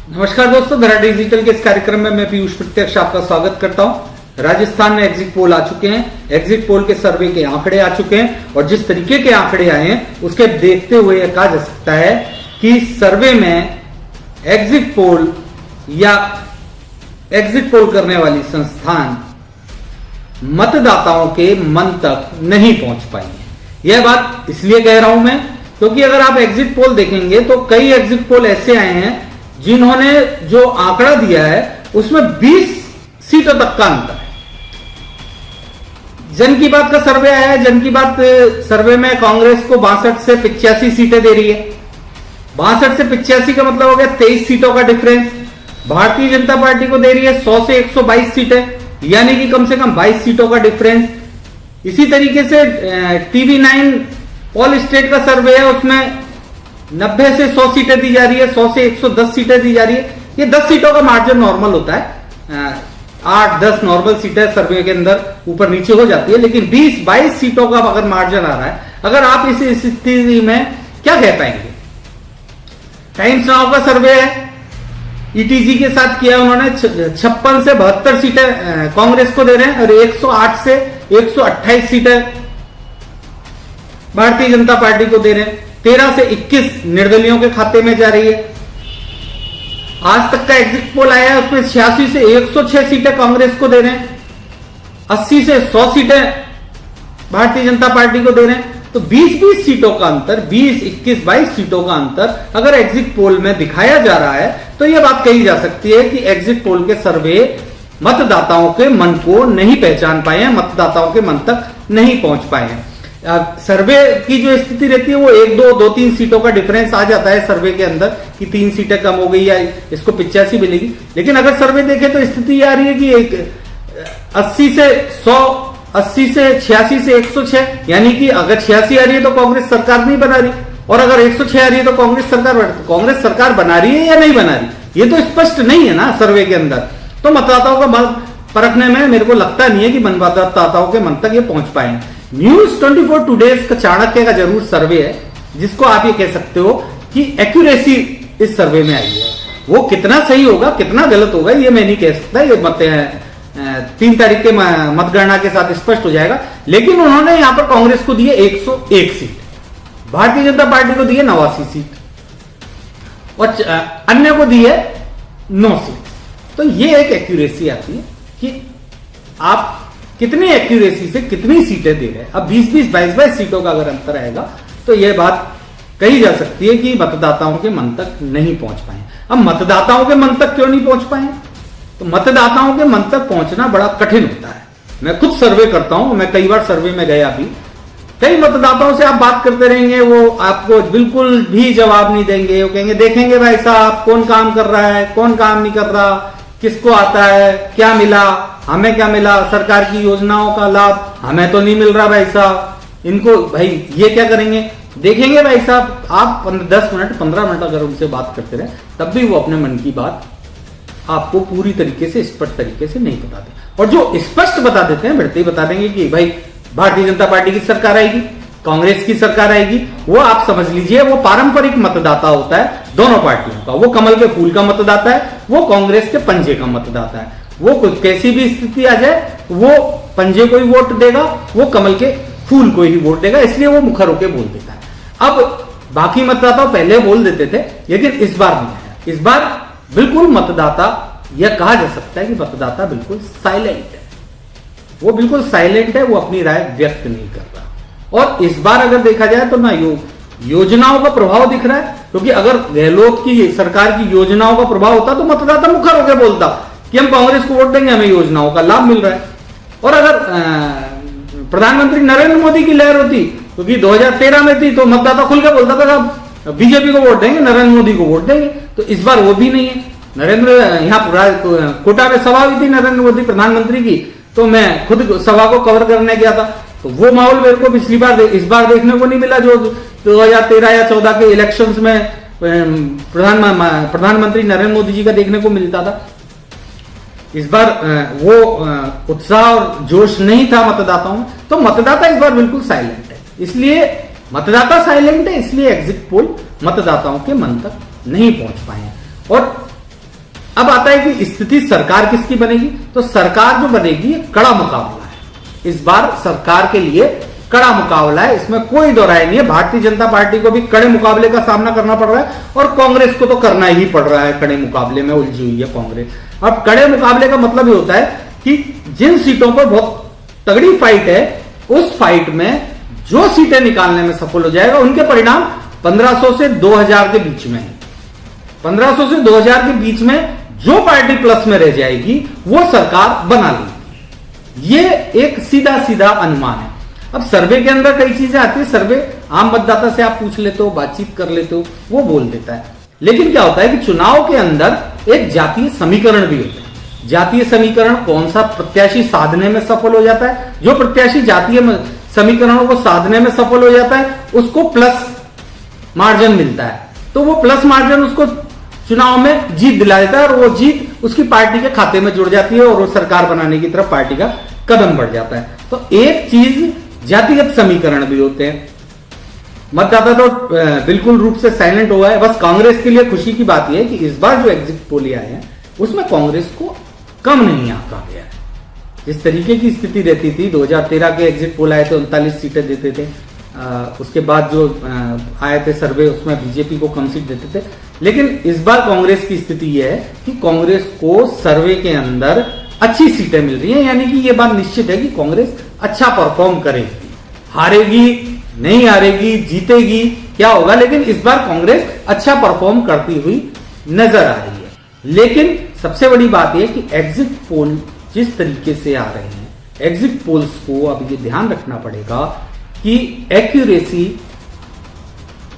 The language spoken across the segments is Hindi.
नमस्कार दोस्तों, धरा डिजिटल के इस कार्यक्रम में मैं पीयूष प्रत्यक्ष आपका स्वागत करता हूं। राजस्थान में एग्जिट पोल आ चुके हैं। एग्जिट पोल के सर्वे के आंकड़े आ चुके हैं और जिस तरीके के आंकड़े आए हैं उसके देखते हुए यह कहा जा सकता है कि सर्वे में एग्जिट पोल या एग्जिट पोल करने वाली संस्थान मतदाताओं के मन तक नहीं पहुंच पाई है। यह बात इसलिए कह रहा हूं मैं क्योंकि अगर आप एग्जिट पोल देखेंगे तो कई एग्जिट पोल ऐसे आए हैं जिन्होंने जो आंकड़ा दिया है उसमें 20 सीटों तक का अंतर है। जन की बात का सर्वे आया है। जन की बात सर्वे में कांग्रेस को 62 से 85 सीटें दे रही है। 62 से 85 का मतलब हो गया 23 सीटों का डिफरेंस। भारतीय जनता पार्टी को दे रही है 100 से 122 सीटें, यानी कि कम से कम 22 सीटों का डिफरेंस। इसी तरीके से TV9 ऑल स्टेट का सर्वे है, उसमें 90 से 100 सीटें दी जा रही है, 100 से 110 सीटें दी जा रही है। ये 10 सीटों का मार्जिन नॉर्मल होता है। 8-10 नॉर्मल सीटें सर्वे के अंदर ऊपर नीचे हो जाती है, लेकिन 20-22 सीटों का अगर मार्जिन आ रहा है, अगर आप इस स्थिति में क्या कह पाएंगे? टाइम्स नाउ का सर्वे है, ETG के साथ किया उन्होंने। 56 से 72 सीटें कांग्रेस को दे रहे हैं और 108 से 128 सीटें भारतीय जनता पार्टी को दे रहे हैं। 13 से 21 निर्दलियों के खाते में जा रही है। आज तक का एग्जिट पोल आया है, उसमें 86 से 106 सीटें कांग्रेस को दे रहे हैं, 80 से 100 सीटें भारतीय जनता पार्टी को दे रहे हैं। तो 20-20 सीटों का अंतर, 20, 21, 22 सीटों का अंतर अगर एग्जिट पोल में दिखाया जा रहा है तो यह बात कही जा सकती है कि एग्जिट पोल के सर्वे मतदाताओं के मन को नहीं पहचान पाए हैं, मतदाताओं के मन तक नहीं पहुंच पाए हैं। सर्वे की जो स्थिति रहती है वो 1-2-3 सीटों का डिफरेंस आ जाता है सर्वे के अंदर कि 3 सीटें कम हो गई या इसको 85 मिलेगी। लेकिन अगर सर्वे देखें तो स्थिति आ रही है कि एक 80 से 100, 80 से 86 से 106, यानी कि अगर 86 आ रही है तो कांग्रेस सरकार नहीं बना रही, और अगर 106 आ रही है तो कांग्रेस सरकार बना रही है या नहीं बना रही, ये तो स्पष्ट नहीं है ना सर्वे के अंदर। तो मतदाताओं का मन परखने में मेरे को लगता नहीं है कि मतदाताओं के मन तक ये पहुंच पाए। न्यूज 24 टुडेज का चाणक्य का जरूर सर्वे है, जिसको आप ये कह सकते हो कि एक्यूरेसी इस सर्वे में आई है। वो कितना सही होगा कितना गलत होगा ये मैं नहीं कह सकता, ये 3 तारीख के मतगणना के साथ स्पष्ट हो जाएगा। लेकिन उन्होंने यहां पर कांग्रेस को दिए 101 सीट, भारतीय जनता पार्टी को दिए 89 सीट और अन्य को दिए 9 सीट। तो ये एक एक्यूरेसी आती है कि आप कितनी एक्यूरेसी से कितनी सीटें दे रहे हैं। अब 20-20, 22-22 सीटों का अगर अंतर आएगा तो यह बात कही जा सकती है कि मतदाताओं के मन तक नहीं पहुंच पाए। अब मतदाताओं के मन तक क्यों नहीं पहुंच पाए? तो मतदाताओं के मन तक पहुंचना बड़ा कठिन होता है। मैं खुद सर्वे करता हूं, मैं कई बार सर्वे में गया भी। कई मतदाताओं से आप बात करते रहेंगे, वो आपको बिल्कुल भी जवाब नहीं देंगे। वो कहेंगे देखेंगे भाई साहब कौन काम कर रहा है, कौन काम नहीं कर रहा, किसको आता है, क्या मिला, हमें क्या मिला, सरकार की योजनाओं का लाभ हमें तो नहीं मिल रहा भाई साहब। इनको भाई ये क्या करेंगे, देखेंगे भाई साहब। आप 10 मिनट 15 मिनट अगर उनसे बात करते रहे तब भी वो अपने मन की बात आपको पूरी तरीके से स्पष्ट तरीके से नहीं बताते। और जो स्पष्ट बता देते हैं बढ़ते ही बता देंगे कि भाई भारतीय जनता पार्टी की सरकार आएगी, कांग्रेस की सरकार आएगी। वो आप समझ लीजिए वो पारंपरिक मतदाता होता है दोनों पार्टियों का। वो कमल के फूल का मतदाता है, वो कांग्रेस के पंजे का मतदाता है। वो कुछ कैसी भी स्थिति आ जाए वो पंजे को ही वोट देगा, वो कमल के फूल को ही वोट देगा, इसलिए वो मुखर होकर बोल देता है। अब बाकी मतदाता पहले बोल देते थे, लेकिन इस बार नहीं आया। इस बार बिल्कुल मतदाता, यह कहा जा सकता है कि मतदाता बिल्कुल साइलेंट है। वो बिल्कुल साइलेंट है, वो अपनी राय व्यक्त नहीं कर रहा। और इस बार अगर देखा जाए तो ना योजनाओं का प्रभाव दिख रहा है, क्योंकि अगर गहलोत की सरकार की योजनाओं का प्रभाव होता तो मतदाता मुखर होकर बोलता कि हम कांग्रेस को वोट देंगे, हमें योजनाओं का लाभ मिल रहा है। और अगर प्रधानमंत्री नरेंद्र मोदी की लहर होती, क्योंकि 2013 में थी, तो मतदाता खुल के बोलता था साहब बीजेपी को वोट देंगे, नरेंद्र मोदी को वोट देंगे। तो इस बार वो भी नहीं है। नरेंद्र यहाँ कोटा में सभा हुई थी नरेंद्र मोदी प्रधानमंत्री की, तो मैं खुद सभा को कवर करने गया था। तो वो माहौल मेरे को पिछली बार इस बार देखने को नहीं मिला जो 2013 या 14 के इलेक्शंस में प्रधानमंत्री नरेंद्र मोदी जी का देखने को मिलता था। इस बार वो उत्साह और जोश नहीं था मतदाताओं में। तो मतदाता इस बार बिल्कुल साइलेंट है। इसलिए मतदाता साइलेंट है, इसलिए एग्जिट पोल मतदाताओं के मन तक नहीं पहुंच पाए हैं। और अब आता है कि स्थिति सरकार किसकी बनेगी। तो सरकार जो बनेगी कड़ा मुकाबला है, इस बार सरकार के लिए कड़ा मुकाबला है, इसमें कोई दो राय नहीं है। भारतीय जनता पार्टी को भी कड़े मुकाबले का सामना करना पड़ रहा है और कांग्रेस को तो करना ही पड़ रहा है, कड़े मुकाबले में उलझी हुई है कांग्रेस। अब कड़े मुकाबले का मतलब ये होता है कि जिन सीटों पर बहुत तगड़ी फाइट है, उस फाइट में जो सीटें निकालने में सफल हो जाएगा उनके परिणाम 1500 से 2000 के बीच में है। 1500 से 2000 के बीच में जो पार्टी प्लस में रह जाएगी वो सरकार बना लेगी। ये एक सीधा सीधा अनुमान है। अब सर्वे के अंदर कई चीजें आती है, सर्वे आम मतदाता से आप पूछ लेते हो, बातचीत कर लेते हो, वो बोल देता है। लेकिन क्या होता है कि चुनाव के अंदर एक जातीय समीकरण भी होता है। जातीय समीकरण कौन सा प्रत्याशी साधने में सफल हो जाता है, जो प्रत्याशी जातीय समीकरणों को साधने में सफल हो जाता है उसको प्लस मार्जिन मिलता है, तो वो प्लस मार्जिन उसको चुनाव में जीत दिला देता है और वो जीत उसकी पार्टी के खाते में जुड़ जाती है और वो सरकार बनाने की तरफ पार्टी का कदम बढ़ जाता है। तो एक चीज जातिगत समीकरण भी होते हैं। मतदाता तो बिल्कुल रूप से साइलेंट हुआ है। बस कांग्रेस के लिए खुशी की बात यह है कि इस बार जो एग्जिट पोल आए हैं उसमें कांग्रेस को कम नहीं आंका गया है। जिस तरीके की स्थिति रहती थी, 2013 के एग्जिट पोल आए थे 39 सीटें देते थे, उसके बाद जो आए थे सर्वे उसमें बीजेपी को कम सीट देते थे। लेकिन इस बार कांग्रेस की स्थिति यह है कि कांग्रेस को सर्वे के अंदर अच्छी सीटें मिल रही हैं, यानी कि यह बात निश्चित है कि कांग्रेस अच्छा परफॉर्म करेगी। हारेगी नहीं हारेगी, जीतेगी क्या होगा, लेकिन इस बार कांग्रेस अच्छा परफॉर्म करती हुई नजर आ रही है। लेकिन सबसे बड़ी बात यह कि एग्जिट पोल जिस तरीके से आ रहे हैं, एग्जिट पोल्स को अब ये ध्यान रखना पड़ेगा कि एक्यूरेसी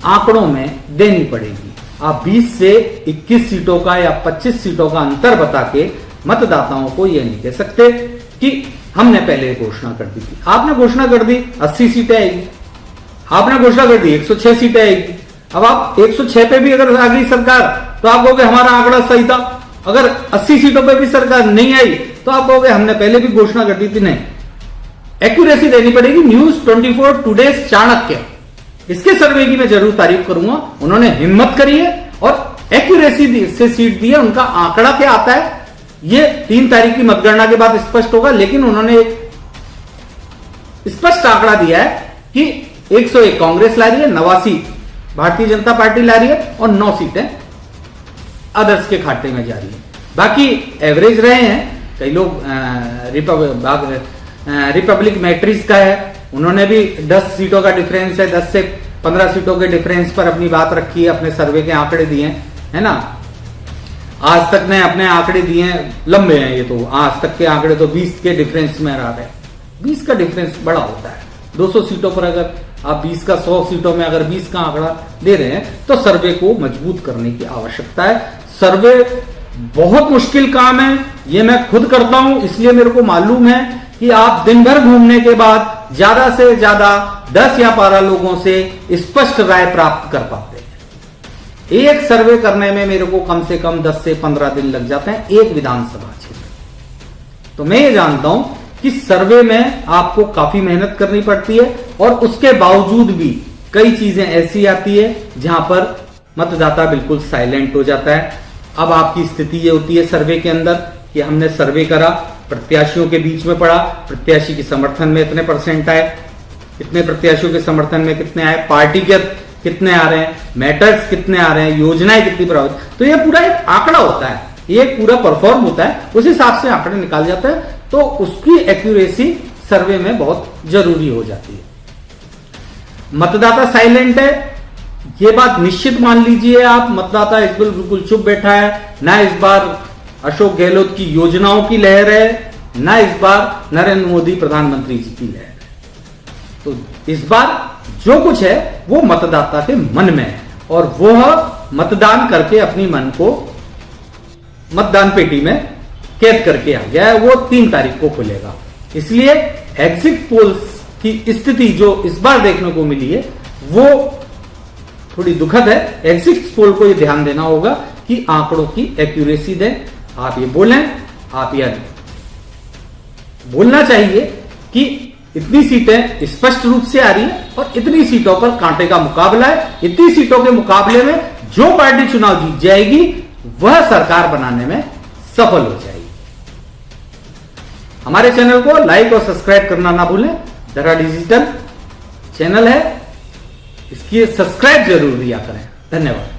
आंकड़ों में देनी पड़ेगी। आप 20 से 21 सीटों का या 25 सीटों का अंतर बता के मतदाताओं को यह नहीं कह सकते कि हमने पहले घोषणा कर दी थी। आपने घोषणा कर दी 80 सीटें आएगी, आपने घोषणा कर दी 106 सीटें आएगी। अब आप 106 पे भी अगर आ गई सरकार तो आप कहोगे हमारा आंकड़ा सही था। अगर 80 सीटों पे भी सरकार नहीं आई तो आप कहोगे हमने पहले भी घोषणा कर दी थी। नहीं, एक्यूरेसी देनी पड़ेगी। न्यूज 24 टुडेज चाणक्य, इसके सर्वे की मैं जरूर तारीफ करूंगा। उन्होंने हिम्मत करी है और एक्यूरेसी से सीट दी है। उनका आंकड़ा क्या आता है ये 3 तारीख की मतगणना के बाद स्पष्ट होगा, लेकिन उन्होंने एक स्पष्ट आंकड़ा दिया है कि 101 कांग्रेस ला रही है, 89 भारतीय जनता पार्टी ला रही है और 9 सीटें अदर्स के खाते में जा रही है। बाकी एवरेज रहे हैं। कई लोग रिपब्लिक मैट्रिक्स का है, उन्होंने भी 10 सीटों का डिफरेंस है, 10 से 15 सीटों के डिफरेंस पर अपनी बात रखी है, अपने सर्वे के आंकड़े दिए है ना। आज तक ने अपने आंकड़े दिए हैं, लंबे हैं ये तो, आज तक के आंकड़े तो 20 के डिफरेंस में रह रहे हैं। 20 का डिफरेंस बड़ा होता है। 200 सीटों पर अगर आप 20 का 100 सीटों में अगर 20 का आंकड़ा दे रहे हैं तो सर्वे को मजबूत करने की आवश्यकता है। सर्वे बहुत मुश्किल काम है, ये मैं खुद करता हूं, इसलिए मेरे को मालूम है कि आप दिन भर घूमने के बाद ज्यादा से ज्यादा 10 या 12 लोगों से स्पष्ट राय प्राप्त कर पाते हैं। एक सर्वे करने में मेरे को कम से कम 10 से 15 दिन लग जाते हैं एक विधानसभा क्षेत्र। तो मैं ये जानता हूं कि सर्वे में आपको काफी मेहनत करनी पड़ती है और उसके बावजूद भी कई चीजें ऐसी आती है जहां पर मतदाता बिल्कुल साइलेंट हो जाता है। अब आपकी स्थिति ये होती है सर्वे के अंदर कि हमने सर्वे करा, प्रत्याशियों के बीच में पड़ा, प्रत्याशी के समर्थन में इतने % आए, इतने प्रत्याशियों के समर्थन में कितने आए, पार्टी के कितने आ रहे हैं, मैटर्स कितने आ रहे हैं, योजनाएं कितनी प्रभावित, तो ये पूरा एक आंकड़ा होता है, ये पूरा परफॉर्म होता है, उस हिसाब से आंकड़े निकाल जाता है। तो उसकी एक्यूरेसी सर्वे में बहुत जरूरी हो जाती है। मतदाता साइलेंट है ये बात निश्चित मान लीजिए आप। मतदाता इस बार बिल्कुल चुप बैठा है, ना इस बार अशोक गहलोत की योजनाओं की लहर है, ना इस बार नरेंद्र मोदी प्रधानमंत्री जी की लहर है। तो इस बार जो कुछ है वो मतदाता के मन में है और वो मतदान करके अपनी मन को मतदान पेटी में कैद करके आ गया है। वो 3 तारीख को खुलेगा। इसलिए एग्जिट पोल्स की स्थिति जो इस बार देखने को मिली है वो थोड़ी दुखद है। एग्जिट पोल को ये ध्यान देना होगा कि आंकड़ों की एक्यूरेसी दें। आप ये बोलें, आप ये बोलना चाहिए कि इतनी सीटें स्पष्ट रूप से आ रही है और इतनी सीटों पर कांटे का मुकाबला है। इतनी सीटों के मुकाबले में जो पार्टी चुनाव जीत जाएगी वह सरकार बनाने में सफल हो जाएगी। हमारे चैनल को लाइक और सब्सक्राइब करना ना भूलें। दरा डिजिटल चैनल है, इसकी सब्सक्राइब जरूर किया करें। धन्यवाद।